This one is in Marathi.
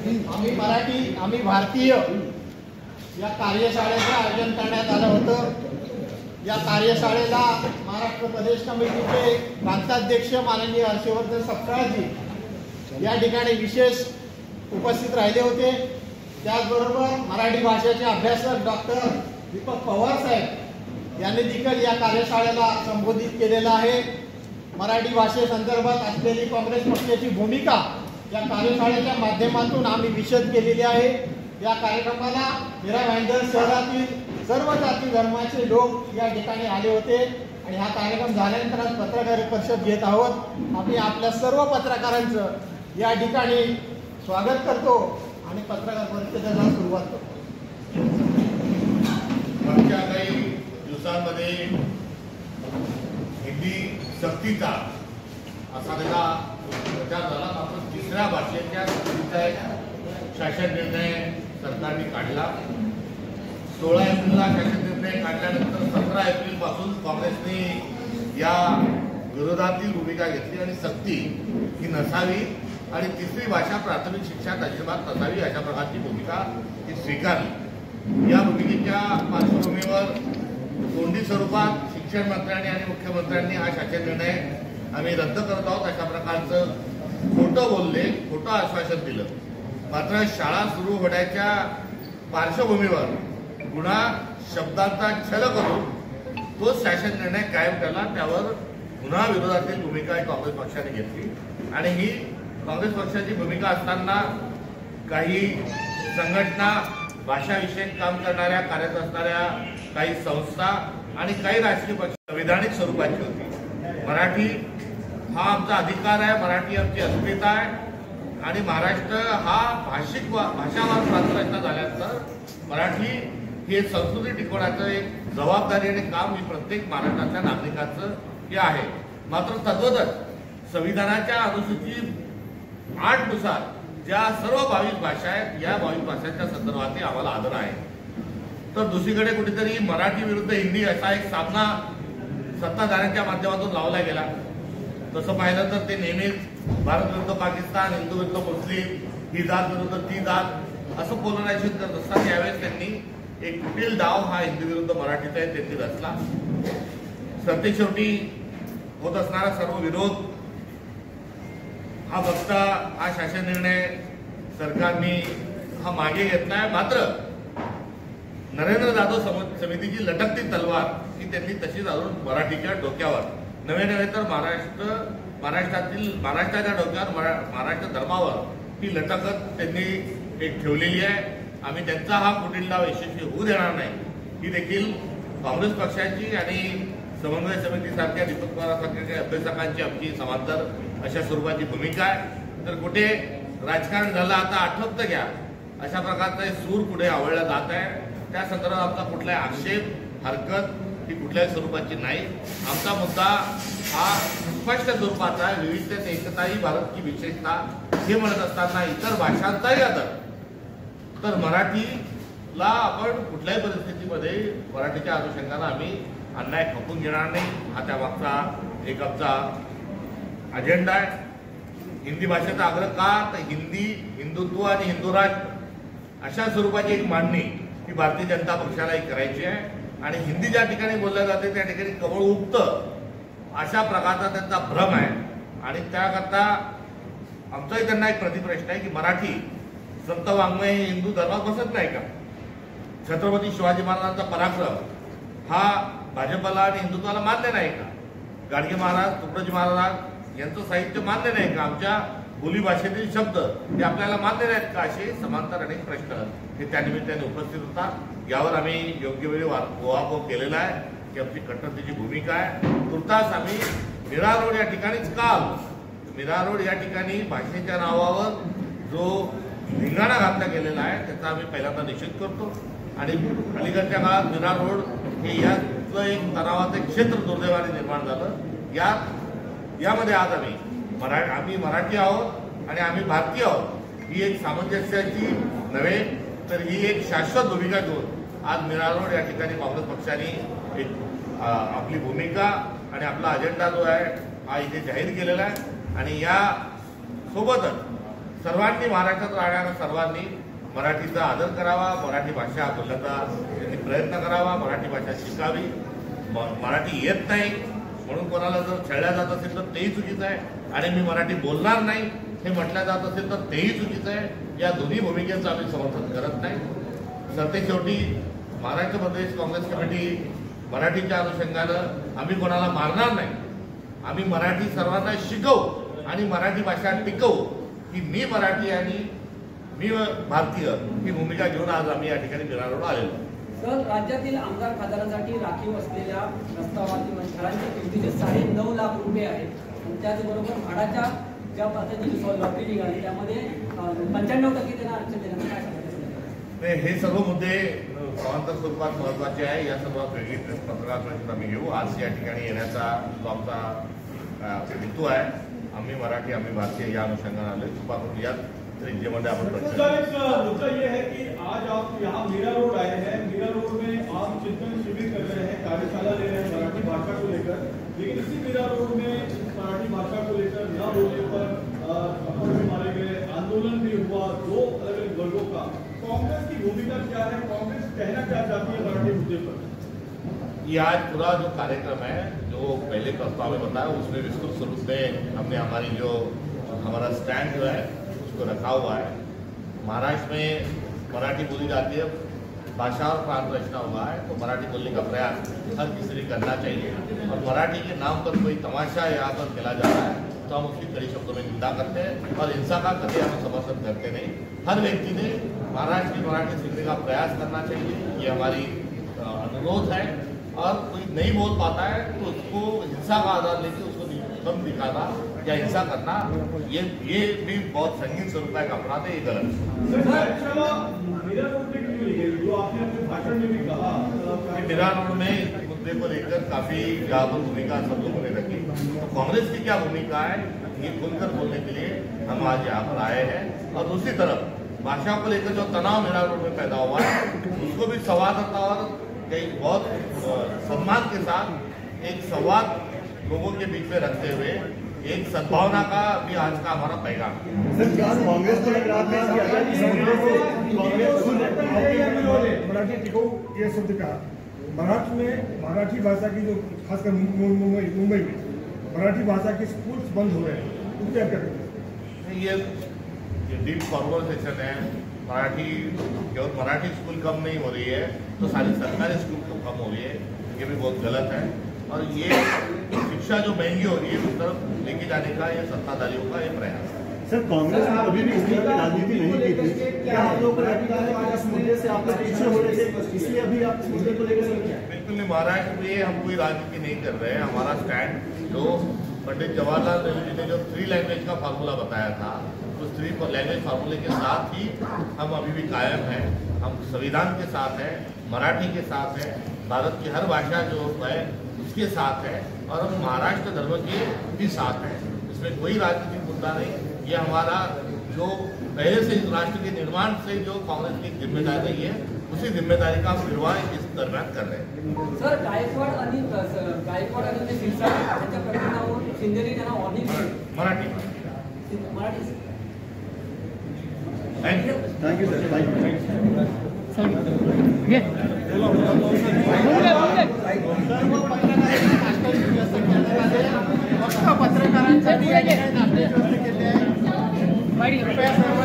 आम्ही भारतीय या कार्यशाळेचं आयोजन करण्यात आलं होतं। या कार्यशाळेला महाराष्ट्र प्रदेश कमिटीचे प्रांताध्यक्ष माननीय हर्षवर्धन सपकाळजी या ठिकाणी विशेष उपस्थित राहिले होते। त्याचबरोबर मराठी भाषेचे अभ्यासक डॉक्टर दीपक पवार साहेब यांनी देखील या कार्यशाळेला संबोधित केलेलं आहे। मराठी भाषेसंदर्भात असलेली काँग्रेस पक्षाची भूमिका या कार्यशाळेच्या माध्यमातून आम्ही विशद केलेली आहे। या कार्यक्रमाला हिरा भाईंदर शहरातील सर्व जाती धर्माचे लोक या ठिकाणी आले होते आणि हा कार्यक्रम झाल्यानंतर आज पत्रकार परिषद घेत आहोत। आम्ही आपल्या सर्व पत्रकारांचं या ठिकाणी स्वागत करतो आणि पत्रकार परिषदेला सुरुवात करतो। मागच्या काही दिवसांमध्ये हिंदी सक्तीचा असा त्याचा प्रचार झाला, मात्र तिसऱ्या भाषेच्या सक्तीचा एक शासन निर्णय सरकारने काढला। 16 एप्रिलला शासन निर्णय काढल्यानंतर 17 एप्रिलपासून काँग्रेसने या विरोधातील भूमिका घेतली आणि सक्ती ही नसावी आणि तिसरी भाषा प्राथमिक शिक्षणात अजिबात नसावी अशा प्रकारची भूमिका ही स्वीकारली। या भूमिकेच्या पार्श्वभूमीवर तोंडी स्वरूपात शिक्षण मंत्र्यांनी आणि मुख्यमंत्र्यांनी हा शासन निर्णय आम्ही रद्द करत आहोत अशा प्रकारचं खोटं बोलले, खोटं आश्वासन दिलं। मात्र शाळा सुरू होण्याच्या पार्श्वभूमीवर पुन्हा शब्दांचा छल करून तो शासन निर्णय कायम केला। त्यावर पुन्हा विरोधातील भूमिका काँग्रेस पक्षाने घेतली आणि ही काँग्रेस पक्षाची भूमिका असताना काही संघटना, भाषाविषयक काम करणाऱ्या, कार्यरत असणाऱ्या काही संस्था आणि काही राजकीय पक्ष संविधानिक स्वरूपाची होती। मराठी हा आमचा अधिकार आहे, मराठी आमची अस्मिता आहे आणि महाराष्ट्र हा भाषावार प्रांतरचना झाल्यानंतर मराठी हे संस्कृती टिकवण्याचं एक जबाबदारी आणि काम ही प्रत्येक महाराष्ट्रातल्या नागरिकाचं हे आहे। मात्र तद्वतच संविधानाच्या अनुसूची 8 नुसार ज्या सर्व 22 भाषा आहेत या 22 भाषांच्या संदर्भात आम्हाला आदर आहे। तर दुसरीकडे कुठेतरी मराठी विरुद्ध हिंदी असा एक सामना सत्ताधाऱ्यांच्या माध्यमातून लावला गेला। तसं पाहिलं तर ते नेहमीच भारत विरुद्ध पाकिस्तान, हिंदू विरुद्ध मुस्लिम, ही जात विरुद्ध ती जात असं पोलरायझेशन करत असतात। यावेळेस त्यांनी एक कुटील डाव हा हिंदू विरुद्ध मराठीचा आहे त्यांनी रचला। सरतेशेवटी होत असणारा सर्व विरोध हा बघता हा शासन निर्णय सरकारने हा मागे घेतलाय। मात्र नरेंद्र जाधव समितीची लटकती तलवार ही त्यांनी तशीच अजून मराठीच्या डोक्यावर नव्हे तर महाराष्ट्राच्या डोक्यावर महाराष्ट्र धर्मावर ही लटकत त्यांनी एक ठेवलेली आहे। आम्ही त्यांचा हा कुटील डाव यशस्वी होऊ देणार नाही ही देखील काँग्रेस पक्षाची आणि समन्वय समितीसारख्या दीपक पवार सारख्या अभ्यासकांची आमची समांतर अशा स्वरूपाची भूमिका आहे। तर कुठे राजकारण झालं आता आठवत घ्या अशा प्रकारचा सूर पुढे आवळला जात आहे। त्या संदर्भात आमचा कुठलाही आक्षेप, हरकत ही कुठल्याही स्वरूपाची नाही। आमचा मुद्दा हा स्पष्ट स्वरूपाचा आहे, विविधतेत एकता ही भारत की विशेषता हे म्हणत असताना इतर भाषांचाही आदर, तर मराठीला आपण कुठल्याही परिस्थितीमध्ये मराठीच्या अनुषंगाने आम्ही अन्याय खपून घेणार नाही। हा त्यामागचा एक आमचा अजेंडा आहे। हिंदी भाषेचा आग्रह का, तर हिंदी, हिंदुत्व आणि हिंदू राष्ट्र अशा स्वरूपाची एक मांडणी ही भारतीय जनता पक्षालाही करायची आहे आणि हिंदी ज्या ठिकाणी बोलल्या जाते त्या ठिकाणी कमळ उगतं अशा प्रकारचा त्यांचा भ्रम आहे। आणि त्याकरता आमचाही त्यांना एक प्रतिप्रश्न आहे की मराठी संत वाङ्मय हिंदू धर्मात बसत नाही का? छत्रपती शिवाजी महाराजांचा पराक्रम हा भाजपला आणि हिंदुत्वाला मान्य नाही का? गाडगे महाराज, तुकडोजी महाराज यांचं साहित्य मान्य नाही का? आमच्या बोलीभाषेतील शब्द हे आपल्याला मान्य नाहीत का? असे समांतर अनेक प्रश्न हे त्यानिमित्ताने उपस्थित होतात। यावर आम्ही योग्य वेळी उहापोह केलेला आहे की आमची कट्टरतेची भूमिका आहे। तुर्तास आम्ही मीरा रोड या ठिकाणीच का आलो? मीरा रोड या ठिकाणी भाषेच्या नावावर जो धिंगाणा घातला गेलेला आहे त्याचा आम्ही पहिल्यांदा निषेध करतो आणि अलीकडच्या काळात मीरा रोड हे याचं एक तणावाचं एक क्षेत्र दुर्दैवाने निर्माण झालं। यामध्ये आज आम्ही मराठी आहोत आणि आम्ही भारतीय आहोत ही एक सामंजस्याची नव्हे तर ही एक शाश्वत भूमिका घेऊन आज मीरा रोड या ठिकाणी काँग्रेस पक्षाने एक आपली भूमिका आणि आपला अजेंडा जो आहे हा इथे जाहीर केलेला आहे। आणि या सोबतच सर्वांनी महाराष्ट्रात राहणाऱ्या सर्वांनी मराठीचा आदर करावा, मराठी भाषा बोलण्याचा त्यांनी प्रयत्न करावा, मराठी भाषा शिकावी. मराठी येत नाही म्हणून कोणाला जर छळल्या जात असेल तर तेही चुकीचं आहे, आणि मी मराठी बोलणार नाही हे म्हटलं जात असेल तर तेही चुकीचं आहे. या दोन्ही भूमिकेचं आम्ही समर्थन करत नाही. सरतेशेवटी महाराष्ट्र प्रदेश काँग्रेस कमिटी मराठीच्या अनुषंगानं आम्ही कोणाला मारणार नाही. आम्ही मराठी सर्वांना शिकवू आणि मराठी भाषा टिकवू, की मी मराठी आणि मी भारतीय ही भूमिका घेऊन आज आम्ही या ठिकाणी मीरा रोड आलेलो. सर, राज्यातील आमदार खासदारांसाठी राखीव असलेल्या प्रस्तावातील घरांच्या किमतीचे 9.5 लाख रुपये आहेत. त्याचबरोबर म्हाडाच्या ज्या पद्धतीची लॉटरी निघाली त्यामध्ये 95% त्यांना आरक्षण देण्याचं काय सांगायचं? हे सर्व मुद्दे समांतर स्वरूपात महत्वाचे आहे. या सर्वात वेगळी पत्रकार परिषद आम्ही घेऊ. आज या ठिकाणी येण्याचा जो आमचा हेतू आहे, आम्ही मराठी आम्ही भारतीय या अनुषंगाने आले. कृपा करून यात रेंजेमध्ये आपण मुद्दा ये है कि आज आप यहाँ मीरा रोड आए हैं. मीरा रोड में आप चिंतन शिविर कर रहे हैं, कार्यशाला ले रहे हैं मराठी भाषा को लेकर, लेकिन इसी मीरा रोड में मराठी भाषा को लेकर न बोलने पर थप्पड़ भी मारे गए, आंदोलन भी हुआ 2 अलग अलग वर्गों का. कांग्रेस की भूमिका क्या है? कांग्रेस कहना क्या चाहती है मराठी मुद्दे पर? ये आज पूरा जो कार्यक्रम है, जो पहले प्रस्ताव में बताया, उसमें विस्तृत स्वरूप में हमने हमारी जो हमारा स्टैंड जो है उसको रखा हुआ है. महाराष्ट्र में मराठी बोली जाती है, भाषा और प्रांत रचना हुआ है, तो मराठी बोलने का प्रयास हर किसी ने करना चाहिए. और मराठी के नाम पर कोई तमाशा यहाँ पर खेला जा रहा है तो हम उसकी कड़ी शब्दों में निंदा करते हैं और हिंसा का कभी हम समर्थन करते नहीं. हर व्यक्ति ने महाराष्ट्र की मराठी सीखने का प्रयास करना चाहिए, ये हमारी अनुरोध है. और कोई नहीं बोल पाता है तो उसको हिंसा का आधार लेके उसको कम दिखाना या हिंसा करना, ये भी बहुत संगीन स्वरूप का एक अपराध है. ये गलत है. मीरा रोड में मुद्दे को लेकर काफी जागरूक भूमिका सब लोगों ने रखी. तो कांग्रेस की क्या भूमिका है ये खुलकर बोलने के लिए हम आज यहाँ पर आए हैं. और दूसरी तरफ भाषा को लेकर जो तनाव मीरा रोड में पैदा हुआ है उसको भी संवाददाता और कई बहुत सम्मान के साथ एक संवाद लोगों के बीच में रखते हुए एक सद्भावना का भी आज का हमारा पैगाम. कांग्रेस को लग रहा था कि मराठी टिकाऊ ये शब्द का महाराष्ट्र में मराठी भाषा की जो खासकर मुंबई में मराठी भाषा के स्कूल्स बंद हो रहे हैं, उस क्या करते? ये डीप कॉन्वर्सेशन है. मराठी केवल मराठी स्कूल कम नहीं हो रही है तो सारी सरकारी स्कूल तो कम हो रही है, ये भी बहुत गलत है. और ये शिक्षा जो महंगी हो रही है उस तरफ लेके जाने का ये सत्ताधारियों का ये प्रयास है. सर, कांग्रेस ने कभी भी इस तरह की राजनीति नहीं की थी. क्या आप लोग इस मुद्दे से आप लोग पीछे हो रहे थे, इसलिए अभी आप इस मुद्दे को लेकर? बिल्कुल नहीं. महाराष्ट्र में हम कोई राजनीति नहीं कर रहे हैं. हमारा स्टैंड जो पंडित जवाहरलाल नेहरू जी ने जो 3 लैंग्वेज का फार्मूला बताया था, उस 3 लैंग्वेज फार्मूले के साथ ही हम अभी भी कायम हैं. हम संविधान के साथ हैं, मराठी के साथ हैं, भारत की हर भाषा जो है उसके साथ है, और हम महाराष्ट्र धर्म के भी साथ हैं. इसमें कोई राजनीतिक मुद्दा नहीं. ये हमारा जो पहले से इस राष्ट्र के निर्माण से जो कांग्रेस की जिम्मेदारी है उसी जिम्मेदारी का हम निर्वाह इस दरम्यान कर रहे हैं. सर, गायकवाड आणि शिरसाट यांच्या प्रकरणावर शिंदेने त्यांना वॉर्निंग दिली. Marathi thank you sir. फक्त पत्रकारांसाठी या ठिकाणी नाश्ते व्यवस्था केली आहे. कृपया सर्व